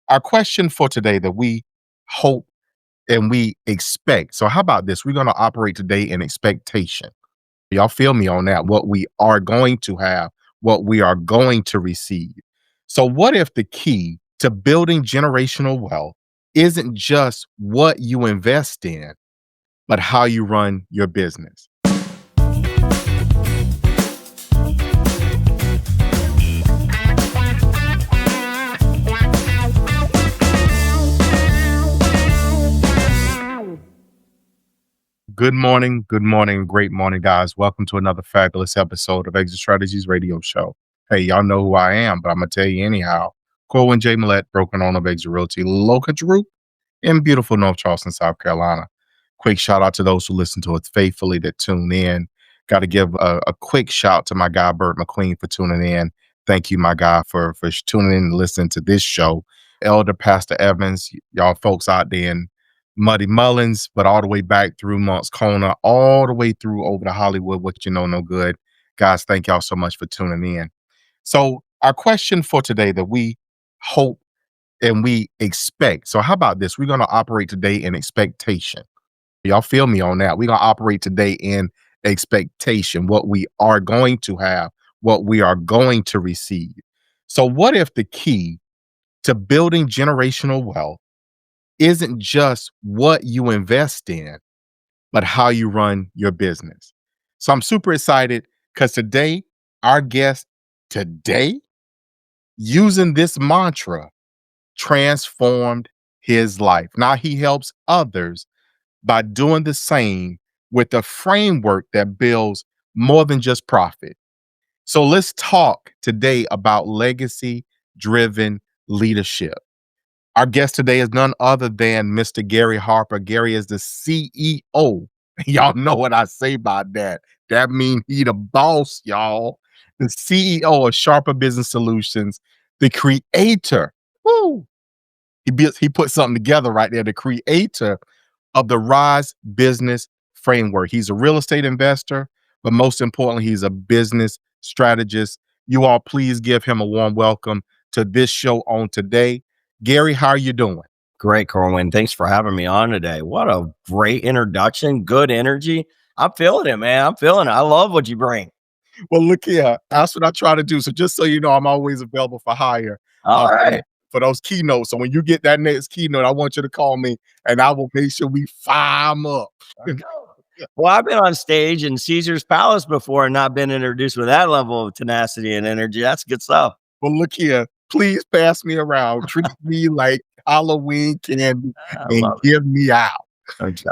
our question for today that we hope and we expect. So, how about this? We're going to operate today in expectation. Y'all feel me on that? What we are going to have, what we are going to receive. So, what if the key to building generational wealth isn't just what you invest in, but how you run your business? Good morning, great morning, guys. Welcome to another fabulous episode of Exit Strategies Radio Show. Hey, y'all know who I am, but I'm going to tell you anyhow. Corwyn J, Melette, broken owner of Exit Realty, local group in beautiful North Charleston, South Carolina. Quick shout out to those who listen to us faithfully that tune in. Got to give a quick shout to my guy, Bert McQueen, for tuning in. Thank you, my guy, for tuning in and listening to this show. Elder Pastor Evans, y'all folks out there in Muddy Mullins, but all the way back through Mont's Kona, all the way through over to Hollywood, what you know, no good. Guys, thank y'all so much for tuning in. So our question for today that we hope and we expect. So how about this? We're going to operate today in expectation. Y'all feel me on that? We're going to operate today in expectation, what we are going to have, what we are going to receive. So what if the key to building generational wealth isn't just what you invest in, but how you run your business? So I'm super excited because today, our guest today, using this mantra, transformed his life. Now he helps others by doing the same with a framework that builds more than just profit. So let's talk today about legacy-driven leadership. Our guest today is none other than Mr. Gary Harper. Gary is the CEO. Y'all know what I say about that. That means he the boss, y'all. The CEO of Sharper Business Solutions, the creator. Woo, he put something together right there. The creator of the Rise Business Framework. He's a real estate investor, but most importantly, he's a business strategist. You all please give him a warm welcome to this show on today. Gary, how are you doing? Great, Corwyn. Thanks for having me on today. What a great introduction. Good energy. I'm feeling it, man. I'm feeling it. I love what you bring. Well, look here. That's what I try to do. So just so you know, I'm always available for hire. All right. For those keynotes. So when you get that next keynote, I want you to call me and I will make sure we fire them up. Well, I've been on stage in Caesar's Palace before and not been introduced with that level of tenacity and energy. That's good stuff. Well, look here. Please pass me around. Treat me like Halloween candy and give me out. Okay.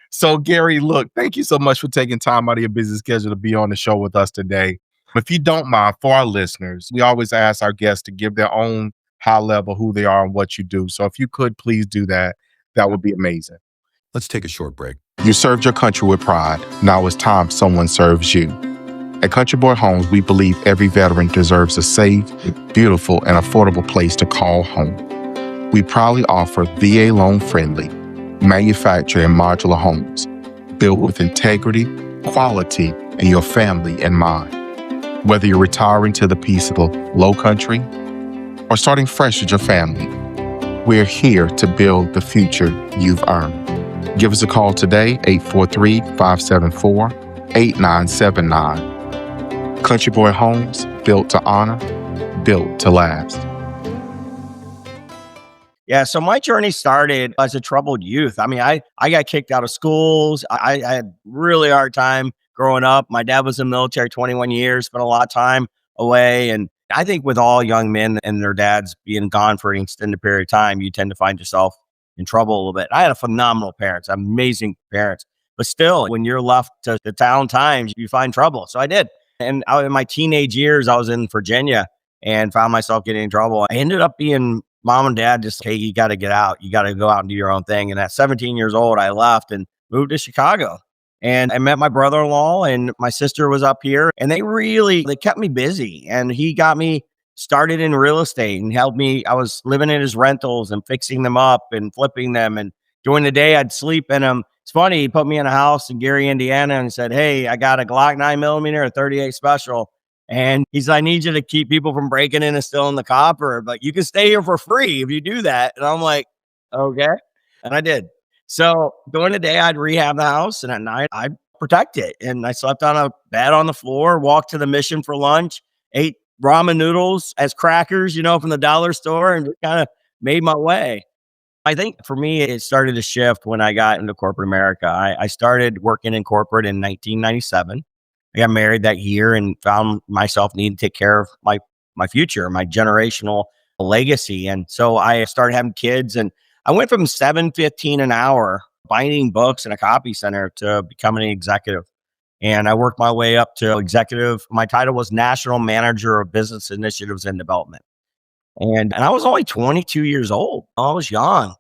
So Gary, look, thank you so much for taking time out of your busy schedule to be on the show with us today. If you don't mind, for our listeners, we always ask our guests to give their own high level, who they are and what you do. So if you could please do that, that would be amazing. Let's take a short break. You served your country with pride. Now it's time someone serves you. At Country Boy Homes, we believe every veteran deserves a safe, beautiful, and affordable place to call home. We proudly offer VA loan-friendly, manufactured and modular homes built with integrity, quality, and your family in mind. Whether you're retiring to the peace of the low country or starting fresh with your family, we're here to build the future you've earned. Give us a call today, 843-574-8979. Country Boy Homes, built to honor, built to last. Yeah, so my journey started as a troubled youth. I mean, I got kicked out of schools. I had really hard time growing up. My dad was in the military 21 years, spent a lot of time away. And I think with all young men and their dads being gone for an extended period of time, you tend to find yourself in trouble a little bit. I had a phenomenal parents, amazing parents. But still, when you're left to the town times, you find trouble. So I did. And in my teenage years, I was in Virginia and found myself getting in trouble. I ended up being mom and dad just, hey, you got to get out. You got to go out and do your own thing. And at 17 years old, I left and moved to Chicago. And I met my brother-in-law and my sister was up here. And they kept me busy. And he got me started in real estate and helped me. I was living in his rentals and fixing them up and flipping them. And during the day, I'd sleep in them. It's funny, he put me in a house in Gary, Indiana and said, hey, I got a Glock 9mm, a 38 special. And he's like, I need you to keep people from breaking in and stealing the copper, but you can stay here for free if you do that. And I'm like, okay. And I did. So during the day, I'd rehab the house, and at night, I'd protect it. And I slept on a bed on the floor, walked to the mission for lunch, ate ramen noodles as crackers, from the dollar store, and just kind of made my way. I think for me, it started to shift when I got into corporate America. I started working in corporate in 1997. I got married that year and found myself needing to take care of my future, my generational legacy. And so I started having kids, and I went from 7.15 an hour binding books in a copy center to becoming an executive. And I worked my way up to executive. My title was National Manager of Business Initiatives and Development. And I was only 22 years old. I was young.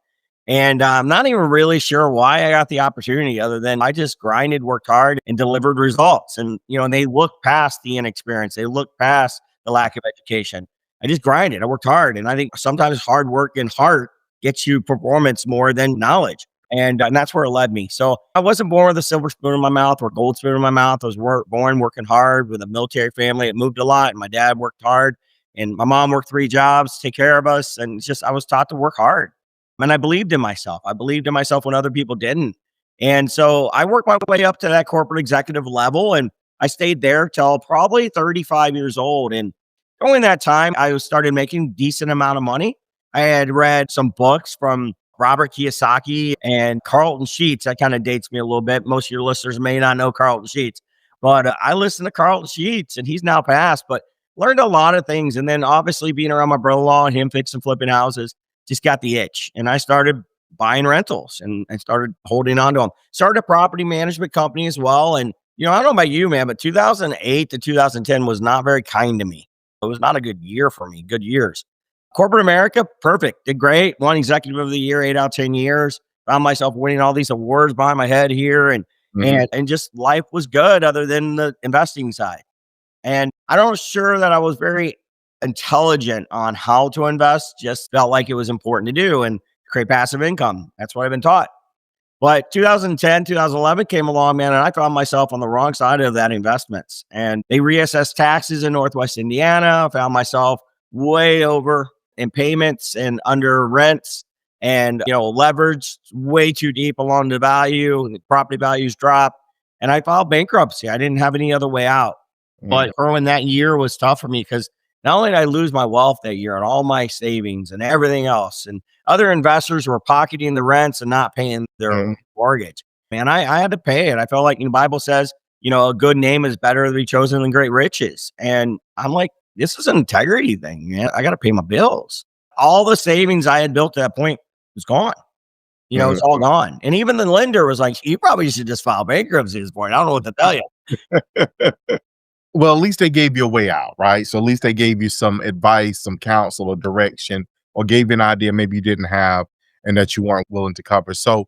And I'm not even really sure why I got the opportunity, other than I just grinded, worked hard, and delivered results. And, they looked past the inexperience. They looked past the lack of education. I just grinded. I worked hard. And I think sometimes hard work and heart gets you performance more than knowledge. And that's where it led me. So I wasn't born with a silver spoon in my mouth or gold spoon in my mouth. I was born working hard with a military family. It moved a lot. And my dad worked hard. And my mom worked 3 jobs to take care of us. And it's just, I was taught to work hard. And I believed in myself. I believed in myself when other people didn't. And so I worked my way up to that corporate executive level, and I stayed there till probably 35 years old. And during that time, I started making decent amount of money. I had read some books from Robert Kiyosaki and Carlton Sheets. That kind of dates me a little bit. Most of your listeners may not know Carlton Sheets, but I listened to Carlton Sheets, and he's now passed, but learned a lot of things. And then obviously being around my brother-in-law and him fixing flipping houses, just got the itch. And I started buying rentals and started holding on to them. Started a property management company as well. And, I don't know about you, man, but 2008 to 2010 was not very kind to me. It was not a good year for me, good years. Corporate America, perfect. Did great. Won executive of the year, 8 out of 10 years. Found myself winning all these awards behind my head here. And just life was good other than the investing side. And I don't sure that I was very intelligent on how to invest, just felt like it was important to do and create passive income. That's what I've been taught. But 2010, 2011 came along, man, and I found myself on the wrong side of that investments. And they reassessed taxes in Northwest Indiana. I found myself way over in payments and under rents, and, leveraged way too deep along the value. The property values dropped, and I filed bankruptcy. I didn't have any other way out. But Corwyn, that year was tough for me because not only did I lose my wealth that year and all my savings and everything else, and other investors were pocketing the rents and not paying their mortgage. Man, I had to pay it. I felt like the Bible says, a good name is better to be chosen than great riches. And I'm like, this is an integrity thing, man. I got to pay my bills. All the savings I had built at that point was gone. It's all gone. And even the lender was like, you probably should just file bankruptcy at this point. I don't know what to tell you. Well, at least they gave you a way out, right? So at least they gave you some advice, some counsel or direction, or gave you an idea maybe you didn't have and that you weren't willing to cover. So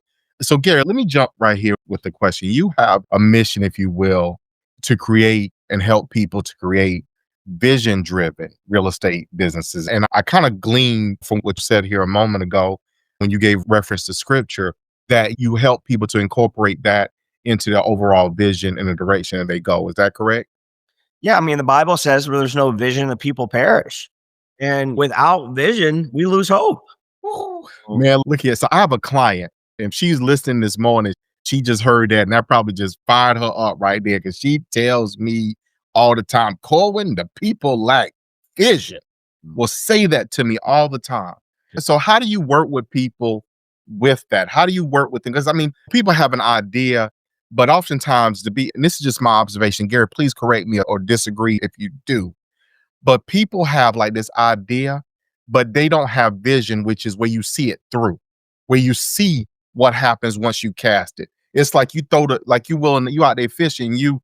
Gary, let me jump right here with the question. You have a mission, if you will, to create and help people to create vision-driven real estate businesses. And I kind of gleaned from what you said here a moment ago when you gave reference to scripture that you help people to incorporate that into the overall vision and the direction that they go. Is that correct? Yeah, I mean, the Bible says where there's no vision, the people perish. And without vision, we lose hope. Man, look here. So I have a client, and she's listening this morning. She just heard that, and that probably just fired her up right there because she tells me all the time, Corwyn, the people lack vision. Will say that to me all the time. So how do you work with people with that? How do you work with them? Because people have an idea, but oftentimes and this is just my observation, Gary, please correct me or disagree if you do. But people have like this idea, but they don't have vision, which is where you see it through, where you see what happens once you cast it. It's like you you out there fishing, you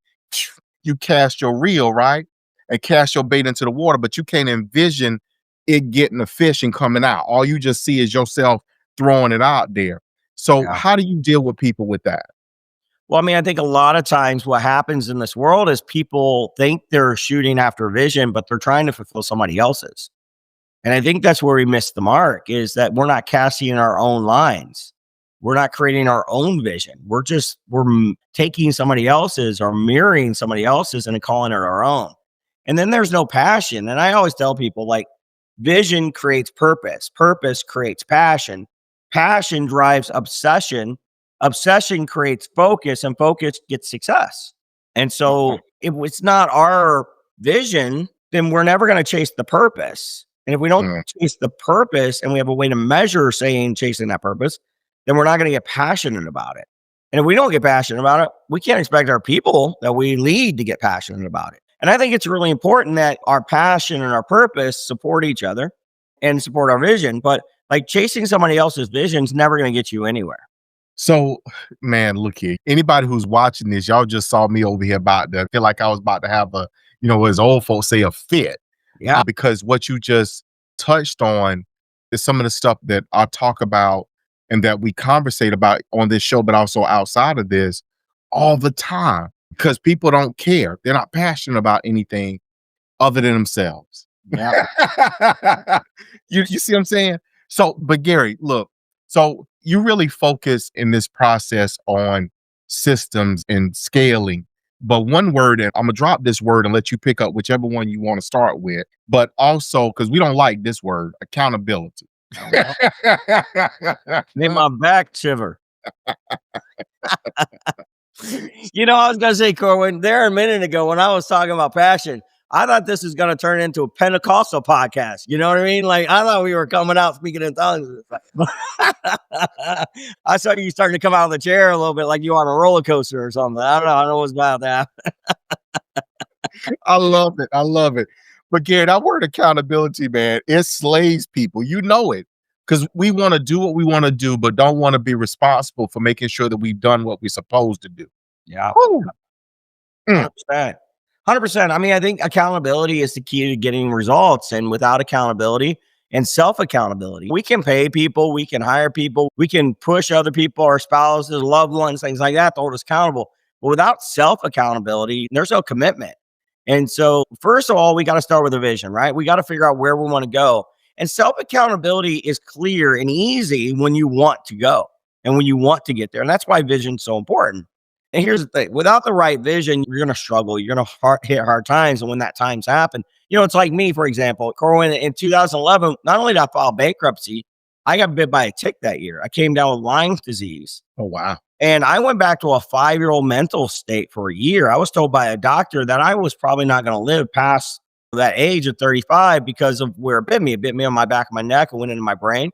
cast your reel, right? And cast your bait into the water, but you can't envision it getting the fish and coming out. All you just see is yourself throwing it out there. So how do you deal with people with that? Well, I think a lot of times what happens in this world is people think they're shooting after vision, but they're trying to fulfill somebody else's. And I think that's where we miss the mark, is that we're not casting our own lines. We're not creating our own vision. We're taking somebody else's or mirroring somebody else's and calling it our own. And then there's no passion. And I always tell people, like, vision creates purpose. Purpose creates passion. Passion drives obsession. Obsession creates focus, and focus gets success. And so if it's not our vision, then we're never going to chase the purpose. And if we don't chase the purpose and we have a way to measure saying chasing that purpose, then we're not going to get passionate about it. And if we don't get passionate about it, we can't expect our people that we lead to get passionate about it. And I think it's really important that our passion and our purpose support each other and support our vision. But like chasing somebody else's vision is never going to get you anywhere. So, man, look here. Anybody who's watching this, y'all just saw me over here about to feel like I was about to have a, as old folks say, a fit. Yeah. Because what you just touched on is some of the stuff that I talk about and that we conversate about on this show, but also outside of this all the time, because people don't care. They're not passionate about anything other than themselves. Yeah. You see what I'm saying? So, but Gary, look, so you really focus in this process on systems and scaling. But one word, and I'm going to drop this word and let you pick up whichever one you want to start with. But also, because we don't like this word, accountability. Made my back shiver. I was going to say, Corwyn, there a minute ago when I was talking about passion, I thought this was going to turn into a Pentecostal podcast. You know what I mean? Like, I thought we were coming out speaking in tongues. I saw you starting to come out of the chair a little bit like you on a roller coaster or something. I don't know what's about that. I love it. I love it. But Gary, that word accountability, man, it slays people. You know it. Because we want to do what we want to do, but don't want to be responsible for making sure that we've done what we're supposed to do. Yeah. 100%. 100%. I mean, I think accountability is the key to getting results. And without accountability and self-accountability, we can pay people, we can hire people, we can push other people, our spouses, loved ones, things like that to hold us accountable. But without self-accountability, there's no commitment. And so, first of all, we got to start with a vision, right? We got to figure out where we want to go. And self-accountability is clear and easy when you want to go and when you want to get there. And that's why vision is so important. And here's the thing, without the right vision, you're going to struggle. You're going to hit hard times. And when that times happen, it's like me, for example, Corwyn, in 2011, not only did I file bankruptcy, I got bit by a tick that year. I came down with Lyme disease. Oh, wow. And I went back to a 5-year-old mental state for a year. I was told by a doctor that I was probably not going to live past that age of 35 because of where it bit me. It bit me on my back of my neck and went into my brain.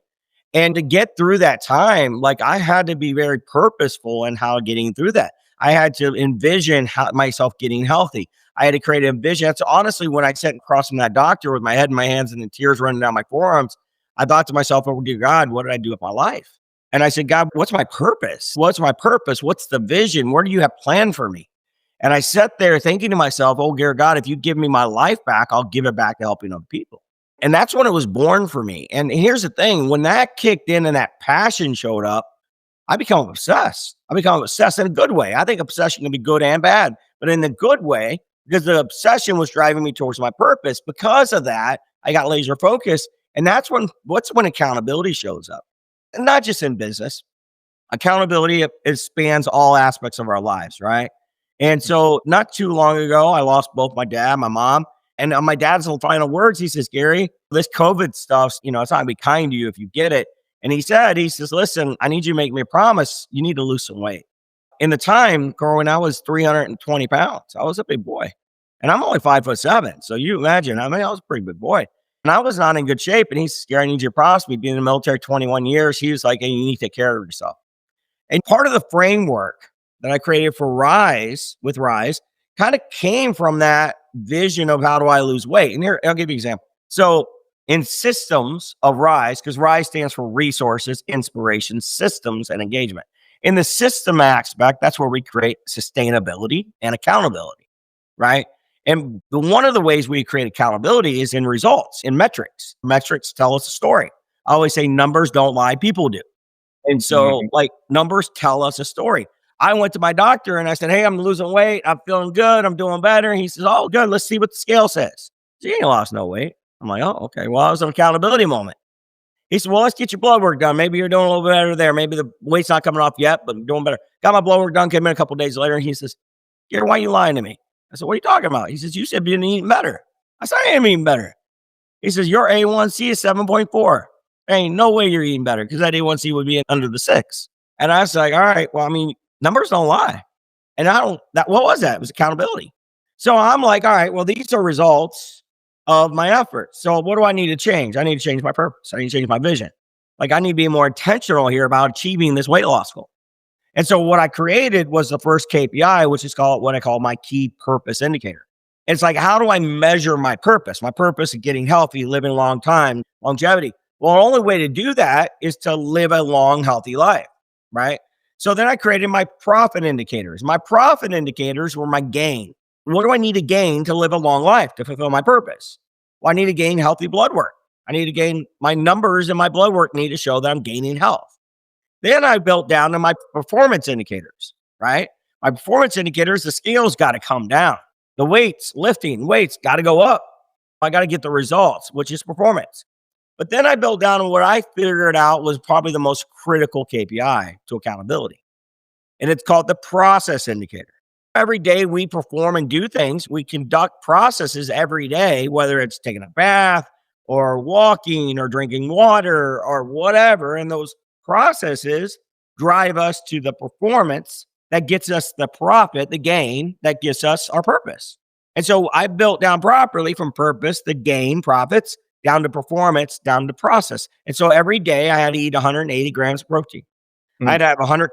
And to get through that time, like I had to be very purposeful in how getting through that. I had to envision myself getting healthy. I had to create a vision. That's honestly when I sat across from that doctor with my head in my hands and the tears running down my forearms. I thought to myself, oh, dear God, what did I do with my life? And I said, God, what's my purpose? What's my purpose? What's the vision? What do you have planned for me? And I sat there thinking to myself, oh, dear God, if you give me my life back, I'll give it back to helping other people. And that's when it was born for me. And here's the thing, when that kicked in and that passion showed up, I become obsessed. I become obsessed in a good way. I think obsession can be good and bad, but in the good way, because the obsession was driving me towards my purpose. Because of that, I got laser focused. And that's when accountability shows up. And not just in business. Accountability, it spans all aspects of our lives, right? And so not too long ago, I lost both my dad, my mom. And on my dad's final words, he says, Gary, this COVID stuff, it's not going to be kind to you if you get it. And he says, listen, I need you to make me a promise. You need to lose some weight. In the time, Corwyn, I was 320 pounds. I was a big boy. And I'm only 5'7". So you imagine, I was a pretty big boy. And I was not in good shape. And he says, Gary, I need you to promise me. Being in the military 21 years, he was like, hey, you need to take care of yourself. And part of the framework that I created for Rise kind of came from that vision of how do I lose weight. And here, I'll give you an example. So in systems of Rise, because Rise stands for resources, inspiration, systems, and engagement. In the system aspect, that's where we create sustainability and accountability, right? And one of the ways we create accountability is in results, in metrics. Metrics tell us a story. I always say numbers don't lie, people do. And so like numbers tell us a story. I went to my doctor and I said, hey, I'm losing weight. I'm feeling good. I'm doing better. And he says, oh, good. Let's see what the scale says. She ain't lost no weight. I'm like, oh, okay. Well, it was an accountability moment. He said, well, let's get your blood work done. Maybe you're doing a little bit better there. Maybe the weight's not coming off yet, but I'm doing better. Got my blood work done. Came in a couple of days later. And he says, Gary, why are you lying to me? I said, what are you talking about? He says, you said you've been eating better. I said, I am eating better. He says, your A1C is 7.4. Ain't no way you're eating better because that A1C would be under the 6. And I was like, all right, well, I mean, numbers don't lie. And what was that? It was accountability. So I'm like, all right, well, these are results of my efforts. So what do I need to change? I need to change my purpose. I need to change my vision. Like I need to be more intentional here about achieving this weight loss goal. And so what I created was the first KPI, which is called what I call my key purpose indicator. It's like, how do I measure my purpose? My purpose is getting healthy, living a long time, longevity. Well, the only way to do that is to live a long, healthy life, right? So then I created my profit indicators. My profit indicators were my gain. What do I need to gain to live a long life, to fulfill my purpose? Well, I need to gain healthy blood work. I need to gain my numbers, and my blood work need to show that I'm gaining health. Then I built down to my performance indicators, right? My performance indicators, the scales got to come down. The lifting weights got to go up. I got to get the results, which is performance. But then I built down on what I figured out was probably the most critical KPI to accountability. And it's called the process indicator. Every day we perform and do things, we conduct processes every day, whether it's taking a bath or walking or drinking water or whatever. And those processes drive us to the performance that gets us the profit, the gain that gets us our purpose. And so I built down properly from purpose, the gain, profits, down to performance, down to process. And so every day I had to eat 180 grams of protein. I had to have 100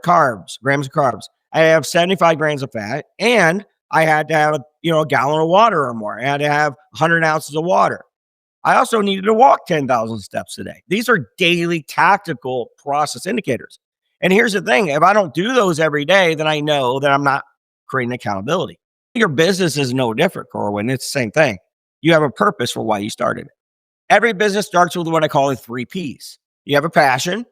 grams of carbs. I had to have 75 grams of fat, and I had to have a gallon of water or more. I had to have 100 ounces of water. I also needed to walk 10,000 steps a day. These are daily tactical process indicators. And here's the thing. If I don't do those every day, then I know that I'm not creating accountability. Your business is no different, Corwyn. It's the same thing. You have a purpose for why you started it. Every business starts with what I call the 3 Ps. You have a passion.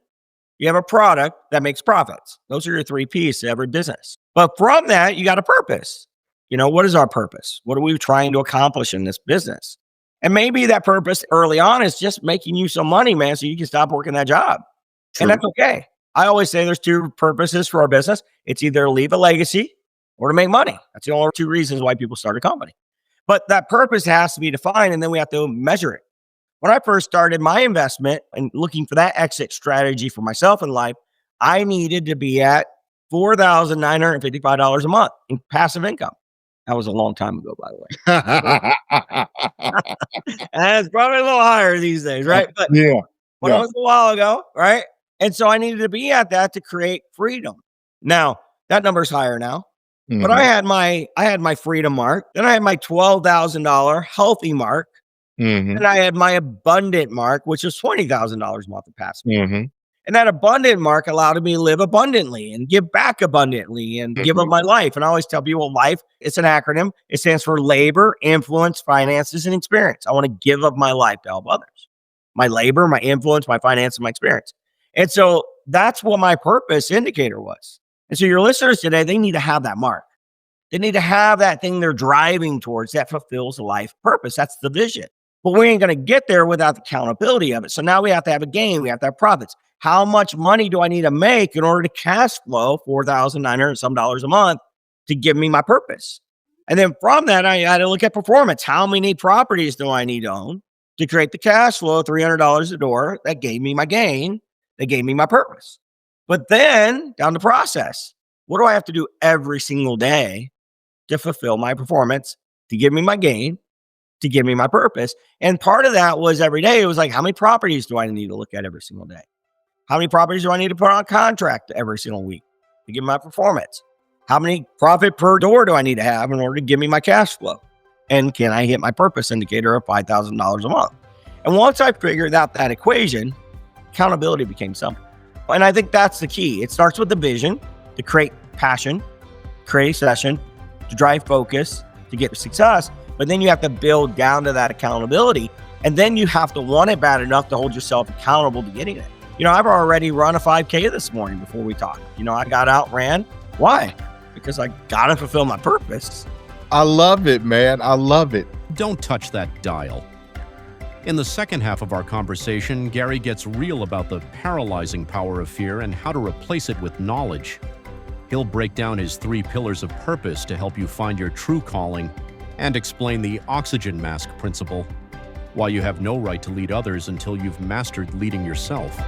You have a product that makes profits. Those are your 3 Ps to every business. But from that, you got a purpose. What is our purpose? What are we trying to accomplish in this business? And maybe that purpose early on is just making you some money, man, so you can stop working that job. True. And that's okay. I always say there's 2 purposes for our business. It's either leave a legacy or to make money. That's the only 2 reasons why people start a company. But that purpose has to be defined, and then we have to measure it. When I first started my investment and looking for that exit strategy for myself in life, I needed to be at $4,955 a month in passive income. That was a long time ago, by the way. And it's probably a little higher these days, right? But it was a while ago, right? And so I needed to be at that to create freedom. Now, that number's higher now. Mm-hmm. But I had my freedom mark. Then I had my $12,000 healthy mark. Mm-hmm. And I had my abundant mark, which was $20,000 a month of passive. Mm-hmm. And that abundant mark allowed me to live abundantly and give back abundantly and give up my life. And I always tell people life, it's an acronym. It stands for labor, influence, finances, and experience. I want to give up my life to help others. My labor, my influence, my finance, and my experience. And so that's what my purpose indicator was. And so your listeners today, they need to have that mark. They need to have that thing they're driving towards that fulfills the life purpose. That's the vision. But we ain't going to get there without the accountability of it. So now we have to have a gain. We have to have profits. How much money do I need to make in order to cash flow $4,900 some a month to give me my purpose? And then from that, I had to look at performance. How many properties do I need to own to create the cash flow, $300 a door? That gave me my gain. That gave me my purpose. But then down to process. What do I have to do every single day to fulfill my performance, to give me my gain, to give me my purpose? And part of that was every day. It was like, how many properties do I need to look at every single day? How many properties do I need to put on contract every single week to give me my performance? How many profit per door do I need to have in order to give me my cash flow? And can I hit my purpose indicator of $5,000 a month? And once I figured out that equation, accountability became simple. And I think that's the key. It starts with the vision to create passion, create a session, to drive focus, to get success. But then you have to build down to that accountability. And then you have to want it bad enough to hold yourself accountable to getting it. I've already run a 5K this morning before we talked. I got out, ran. Why? Because I got to fulfill my purpose. I love it, man. I love it. Don't touch that dial. In the second half of our conversation, Gary gets real about the paralyzing power of fear and how to replace it with knowledge. He'll break down his 3 pillars of purpose to help you find your true calling and explain the oxygen mask principle, why you have no right to lead others until you've mastered leading yourself.